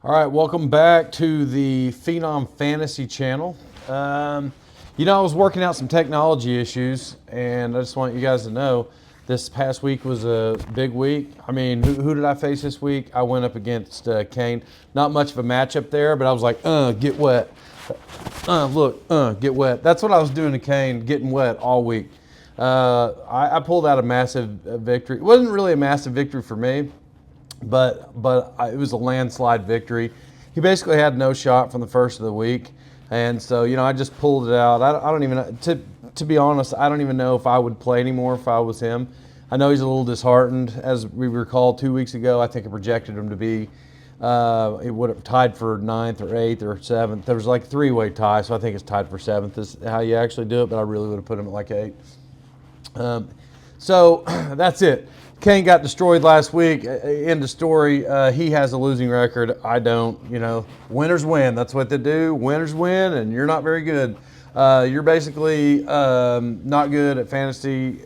All right, welcome back to the Phenom Fantasy channel. I was working out some technology issues, and I just want you guys to know this past week was a big week. I mean, who did I face this week? I went up against Kane. Not much of a matchup there, but I was like, get wet. Get wet. That's what I was doing to Kane, getting wet all week. I pulled out a massive victory. It wasn't really a massive victory for me, but it was a landslide victory. He basically had no shot from the first of the week, and so I just pulled it out. I don't even to be honest, I don't even know if I would play anymore if I was him. I know he's a little disheartened, as we recall 2 weeks ago. I think I projected him to be it would have tied for 9th or 8th or 7th. There was like a three-way tie, so I think it's tied for 7th is how you actually do it. But I really would have put him at like 8. So that's it. Kane got destroyed last week. End of story. He has a losing record. I don't. Winners win. That's what they do. Winners win, and you're not very good. You're basically not good at fantasy,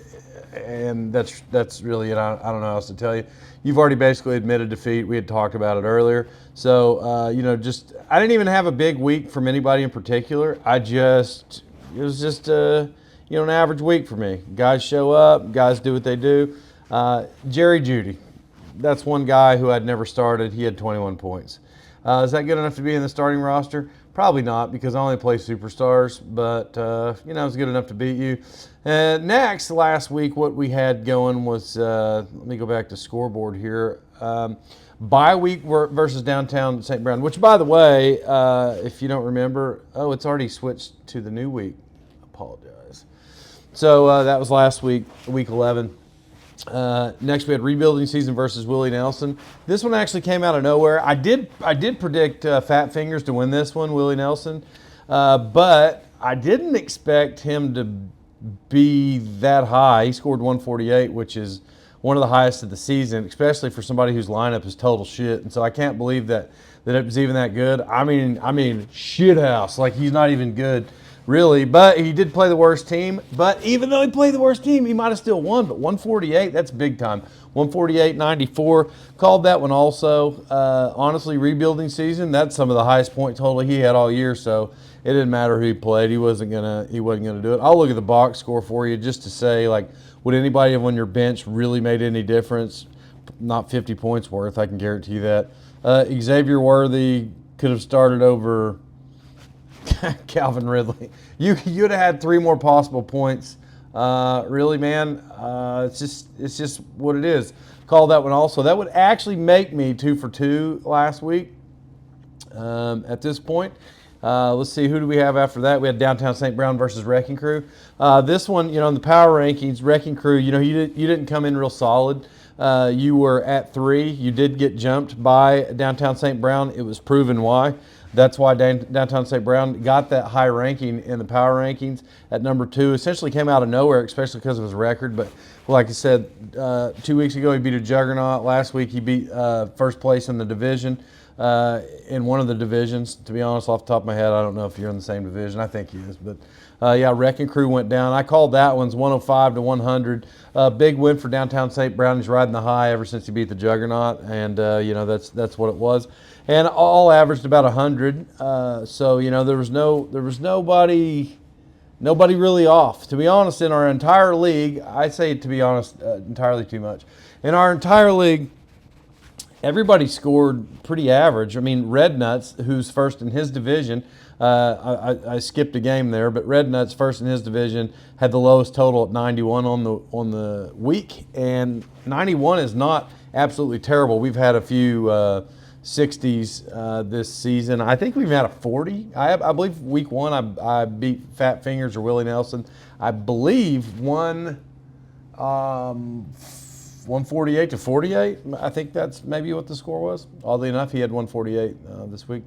and that's really it. I don't know how else to tell you. You've already basically admitted defeat. We had talked about it earlier. So I didn't even have a big week from anybody in particular. It was just an average week for me. Guys show up. Guys do what they do. Jerry Jeudy, that's one guy who I'd never started. He had 21 points. Is that good enough to be in the starting roster? Probably not, because I only play superstars, but it's good enough to beat you. Next, last week, what we had going was, let me go back to scoreboard here. Bye week versus downtown St. Brown, which, by the way, if you don't remember, it's already switched to the new week. Apologize. So that was last week, week 11. Next, we had rebuilding season versus Willie Nelson. This one actually came out of nowhere. I did predict Fat Fingers to win this one, Willie Nelson, but I didn't expect him to be that high. He scored 148, which is one of the highest of the season, especially for somebody whose lineup is total shit. And so I can't believe that it was even that good. I mean, shit house. Like, he's not even good, really. But he did play the worst team. But even though he played the worst team, he might have still won. But 148, that's big time. 148.94. Called that one also. Honestly, rebuilding season, that's some of the highest point total he had all year. So it didn't matter who he played. He wasn't gonna do it. I'll look at the box score for you just to say, like, would anybody on your bench really made any difference? Not 50 points worth, I can guarantee you that. Xavier Worthy could have started over Calvin Ridley. You'd have had 3 more possible points. Really, man, it's just what it is. Call that one also. That would actually make me 2 for 2 last week. At this point, let's see, who do we have after that? We had Downtown St. Brown versus Wrecking Crew. This one, in the power rankings, Wrecking Crew, you didn't come in real solid. You were at 3. You did get jumped by Downtown St. Brown. It was proven why. That's why Downtown St. Brown got that high ranking in the power rankings at number 2. Essentially came out of nowhere, especially because of his record. But like I said, 2 weeks ago he beat a juggernaut. Last week he beat first place in the division, in one of the divisions. To be honest, off the top of my head, I don't know if you're in the same division. I think he is. But Wrecking Crew went down. I called that one's 105 to 100. Big win for Downtown St. Brown. He's riding the high ever since he beat the juggernaut, and that's what it was. And all averaged about 100. So there was nobody really off. To be honest, in our entire league, I say, to be honest, entirely too much. In our entire league, everybody scored pretty average. I mean, Red Nuts, who's first in his division, I skipped a game there, but Red Nuts, first in his division, had the lowest total at 91 on the week, and 91 is not absolutely terrible. We've had a few 60s this season. I think we've had a 40. I believe week 1 I beat Fat Fingers or Willie Nelson. I believe 148 to 48. I think that's maybe what the score was. Oddly enough, he had 148 this week.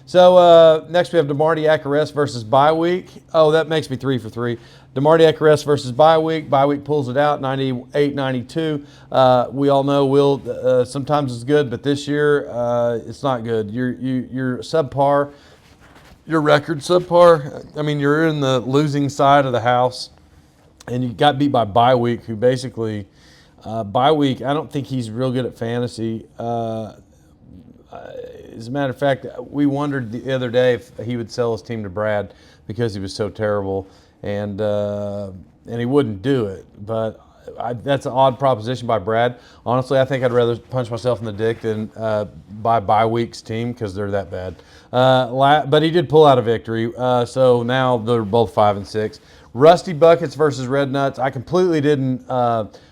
So next we have DeMarty Acares versus Bye Week. Oh, that makes me 3 for 3. DeMarty Acares versus Bye Week. Bye Week pulls it out, 98-92. We all know Will sometimes is good, but this year it's not good. You're subpar. Your record subpar. I mean, you're in the losing side of the house, and you got beat by Bye Week, who basically Bye Week. I don't think he's real good at fantasy. As a matter of fact, we wondered the other day if he would sell his team to Brad because he was so terrible, and he wouldn't do it. But that's an odd proposition by Brad. Honestly, I think I'd rather punch myself in the dick than buy bye week's team because they're that bad. But he did pull out a victory, so now they're both 5-6. Rusty Buckets versus Red Nuts. I completely didn't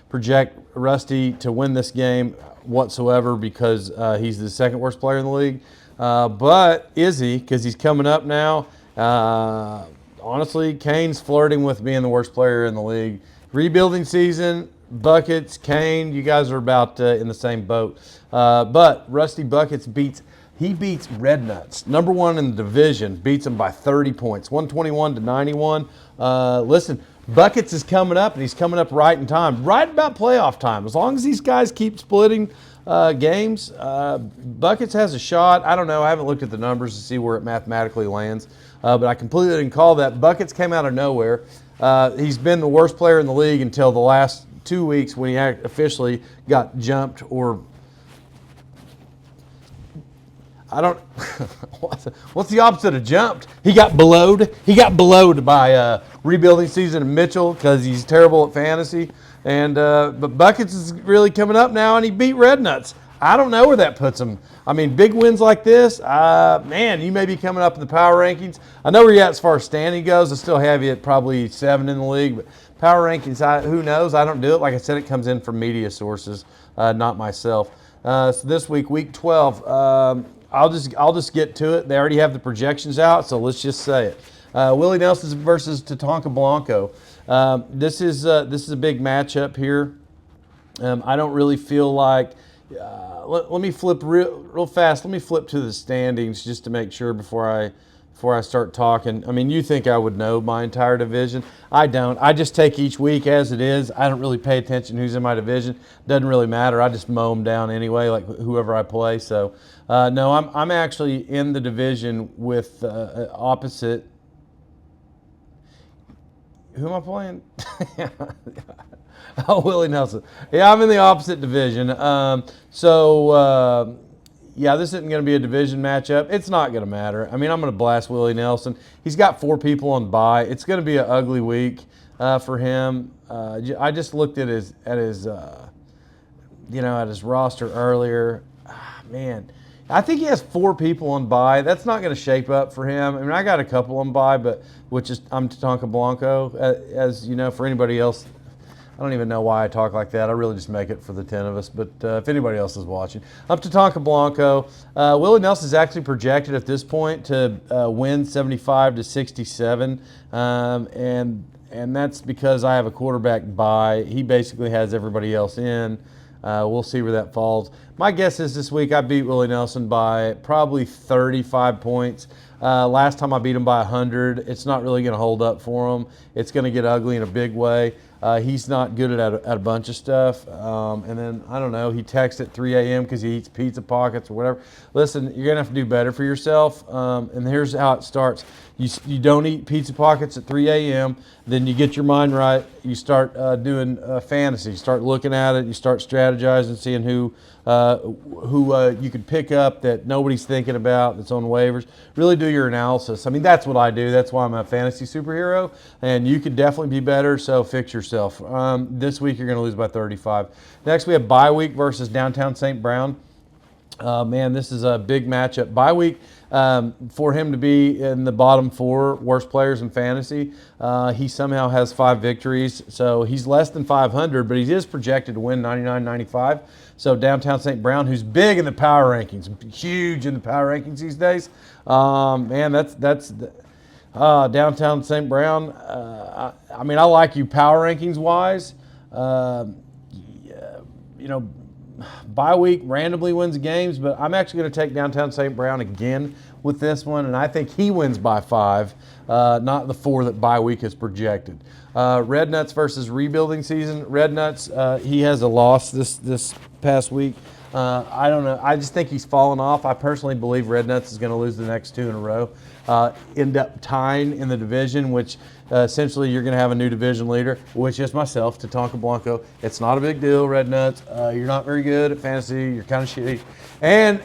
project Rusty to win this game whatsoever because he's the second worst player in the league. But is he? Because he's coming up now. Honestly, Kane's flirting with being the worst player in the league. Rebuilding season, Buckets, Kane, you guys are about in the same boat. But Rusty Buckets beats Red Nuts, number one in the division, beats them by 30 points, 121-91. Listen, Buckets is coming up, and he's coming up right in time, right about playoff time. As long as these guys keep splitting games, Buckets has a shot. I don't know. I haven't looked at the numbers to see where it mathematically lands, but I completely didn't call that. Buckets came out of nowhere. He's been the worst player in the league until the last 2 weeks when he officially got jumped or I don't. What's the opposite of jumped? He got blowed. He got blowed by rebuilding season and Mitchell because he's terrible at fantasy. And but Buckets is really coming up now, and he beat Red Nuts. I don't know where that puts him. I mean, big wins like this, man, you may be coming up in the power rankings. I know where you're at as far as standing goes. I still have you at probably 7 in the league, but power rankings, who knows? I don't do it. Like I said, it comes in from media sources, not myself. So this week, week 12. I'll just get to it. They already have the projections out, so let's just say it. Willie Nelson versus Tatanka Blanco. This is a big matchup here. I don't really feel like. Let me flip real fast. Let me flip to the standings just to make sure before I start talking. I mean, you think I would know my entire division. I don't. I just take each week as it is. I don't really pay attention who's in my division. Doesn't really matter. I just mow them down anyway, like whoever I play. So, no, I'm actually in the division with opposite. Who am I playing? Oh, Willie Nelson. Yeah, I'm in the opposite division. Yeah, this isn't going to be a division matchup. It's not going to matter. I mean, I'm going to blast Willie Nelson. He's got 4 people on bye. It's going to be an ugly week for him. I just looked at his roster earlier. Man, I think he has 4 people on bye. That's not going to shape up for him. I mean, I got a couple on bye, but I'm Tatanka Blanco. As you know, for anybody else, I don't even know why I talk like that. I really just make it for the 10 of us. But if anybody else is watching, I'm Tatanka Blanco. Willie Nelson is actually projected at this point to win 75-67, and that's because I have a quarterback bye. He basically has everybody else in. We'll see where that falls. My guess is this week I beat Willie Nelson by probably 35 points. Last time I beat him by 100. It's not really going to hold up for him. It's going to get ugly in a big way. He's not good at a bunch of stuff. And then, I don't know, he texts at 3 a.m. because he eats pizza pockets or whatever. Listen, you're going to have to do better for yourself. And here's how it starts. You don't eat pizza pockets at 3 a.m. Then you get your mind right. You start doing fantasy. You start looking at it. You start strategizing, seeing who you could pick up that nobody's thinking about, that's on waivers. Really do your analysis. I mean, that's what I do. That's why I'm a fantasy superhero, and you could definitely be better, so fix yourself. This week you're going to lose by 35. Next we have bye week versus downtown St. Brown. Man, this is a big matchup. Bye week, for him to be in the bottom 4 worst players in fantasy, he somehow has 5 victories. So he's less than 500, but he is projected to win 99-95. So downtown St. Brown, who's big in the power rankings, huge in the power rankings these days. Man, that's downtown St. Brown. I mean, I like you power rankings wise. Bye week randomly wins games, but I'm actually going to take downtown St. Brown again with this one, and I think he wins by 5, not the 4 that bye week is projected. Red Nuts versus rebuilding season. Red Nuts, he has a loss this past week. I don't know. I just think he's fallen off. I personally believe Red Nuts is going to lose the next 2 in a row, end up tying in the division, which essentially you're going to have a new division leader, which is myself, Tatanka Blanco. It's not a big deal, Red Nuts. You're not very good at fantasy. You're kind of shitty, and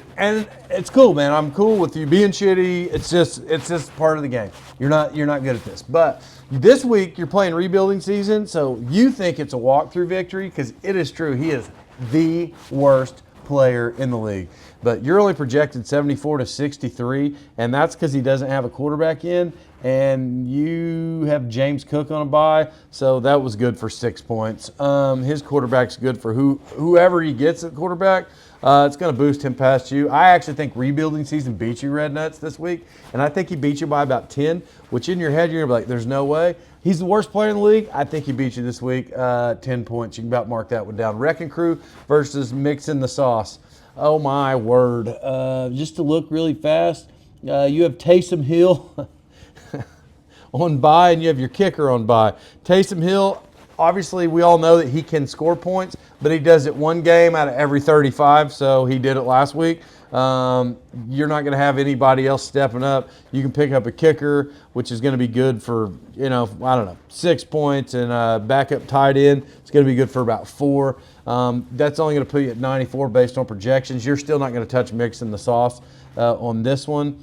it's cool, man. I'm cool with you being shitty. It's just part of the game. You're not good at this, but this week you're playing rebuilding season, so you think it's a walkthrough victory because it is true. He is the worst player in the league, but you're only projected 74 to 63, and that's because he doesn't have a quarterback in, and you have James Cook on a bye, so that was good for 6 points. His quarterback's good for whoever he gets at quarterback. It's going to boost him past you. I actually think rebuilding season beat you, Red Nuts, this week, and I think he beat you by about 10, which in your head you're going to be like, there's no way. He's the worst player in the league. I think he beat you this week, 10 points. You can about mark that one down. Wrecking Crew versus Mixing the Sauce. Oh, my word. Just to look really fast, you have Taysom Hill on bye, and you have your kicker on bye. Taysom Hill, obviously, we all know that he can score points, but he does it one game out of every 35, so he did it last week. You're not going to have anybody else stepping up. You can pick up a kicker, which is going to be good for, I don't know, 6 points, and backup tight end. It's going to be good for about 4. That's only going to put you at 94 based on projections. You're still not going to touch Mixing the Sauce on this one.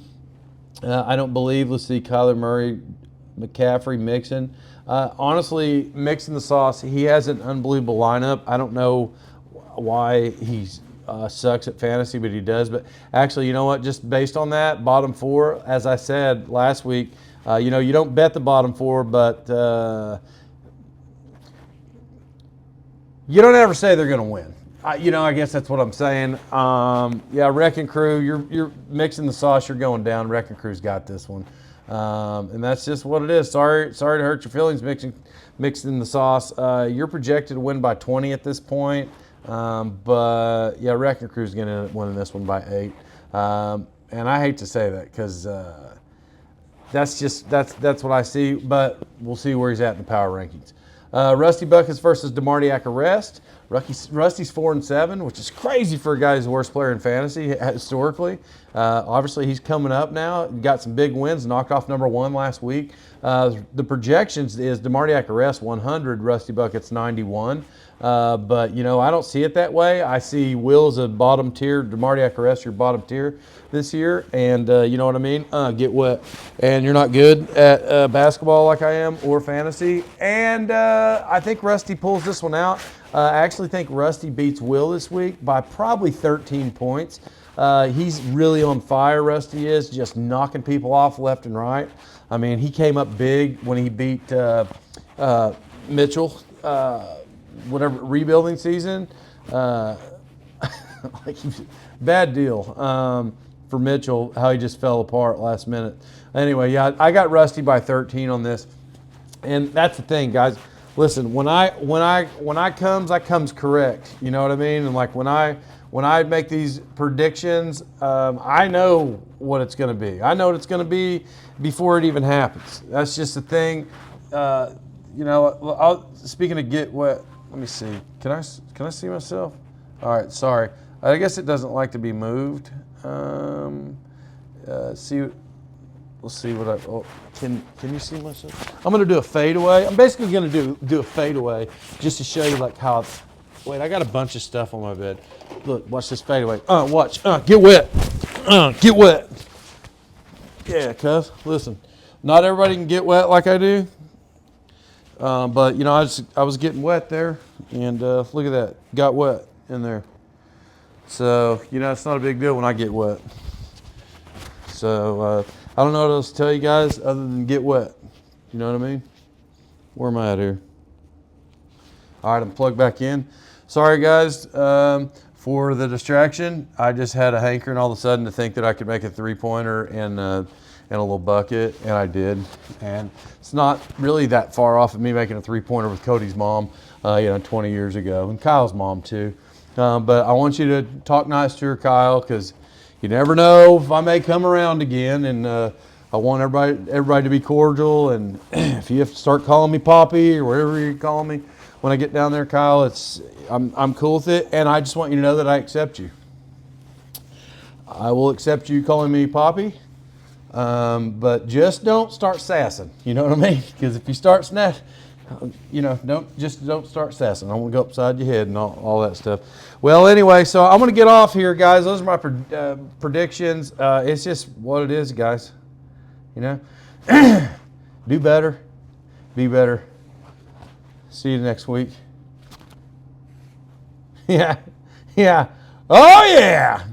I don't believe. Let's see, Kyler Murray, McCaffrey, Mixon. Honestly, Mixing the Sauce, he has an unbelievable lineup. I don't know why he's sucks at fantasy, but he does. But actually, you know what? Just based on that, bottom 4, as I said last week, you don't bet the bottom 4, but you don't ever say they're going to win. I guess that's what I'm saying. Yeah, Wrecking Crew, you're Mixing the Sauce, you're going down. Wrecking Crew's got this one. And that's just what it is. Sorry to hurt your feelings, Mixing the Sauce. You're projected to win by 20 at this point. But yeah, Wrecking Crew's going to end up winning this one by 8. And I hate to say that because that's what I see. But we'll see where he's at in the power rankings. Rusty Buckets versus DeMartiac Arrest. Rusty's 4-7, which is crazy for a guy who's the worst player in fantasy historically. Obviously, he's coming up now. Got some big wins. Knocked off number 1 last week. The projections is DeMartiac Arrest 100, Rusty Buckets 91. But, I don't see it that way. I see Will as a bottom tier, DeMartiac Arrest your bottom tier this year. And you know what I mean? Get wet. And you're not good at basketball like I am or fantasy. And I think Rusty pulls this one out. I actually think Rusty beats Will this week by probably 13 points. He's really on fire, Rusty is, just knocking people off left and right. I mean, he came up big when he beat Mitchell, whatever, rebuilding season. Bad deal for Mitchell, how he just fell apart last minute. Anyway, yeah, I got Rusty by 13 on this. And that's the thing, guys. Listen, when I comes correct. You know what I mean? And like when I make these predictions, I know what it's going to be. I know what it's going to be before it even happens. That's just the thing. Speaking of get wet, let me see. Can I see myself? All right, sorry. I guess it doesn't like to be moved. Let's see what can you see myself? I'm going to do a fadeaway. I'm basically going to do a fadeaway just to show you like how. Wait, I got a bunch of stuff on my bed. Look, watch this fadeaway. Watch. Get wet. Get wet. Yeah, cuz. Listen, not everybody can get wet like I do. But I was getting wet there, and look at that, got wet in there. So it's not a big deal when I get wet. So I don't know what else to tell you guys other than get wet. You know what I mean? Where am I at here? All right, I'm plugged back in. Sorry guys for the distraction. I just had a hankering all of a sudden to think that I could make a 3-pointer and a little bucket, and I did. And it's not really that far off of me making a 3-pointer with Cody's mom, 20 years ago, and Kyle's mom too. But I want you to talk nice to her, Kyle, because you never know if I may come around again. And I want everybody to be cordial. And if you have to start calling me Poppy or whatever you call me, when I get down there, Kyle. I'm cool with it, and I just want you to know that I accept you. I will accept you calling me Poppy, but just don't start sassing. You know what I mean? Because if you start don't start sassing. I want to go upside your head and all that stuff. Well, anyway, so I'm going to get off here, guys. Those are my predictions. It's just what it is, guys. You know, do better, be better. See you next week. Yeah, yeah. Oh yeah.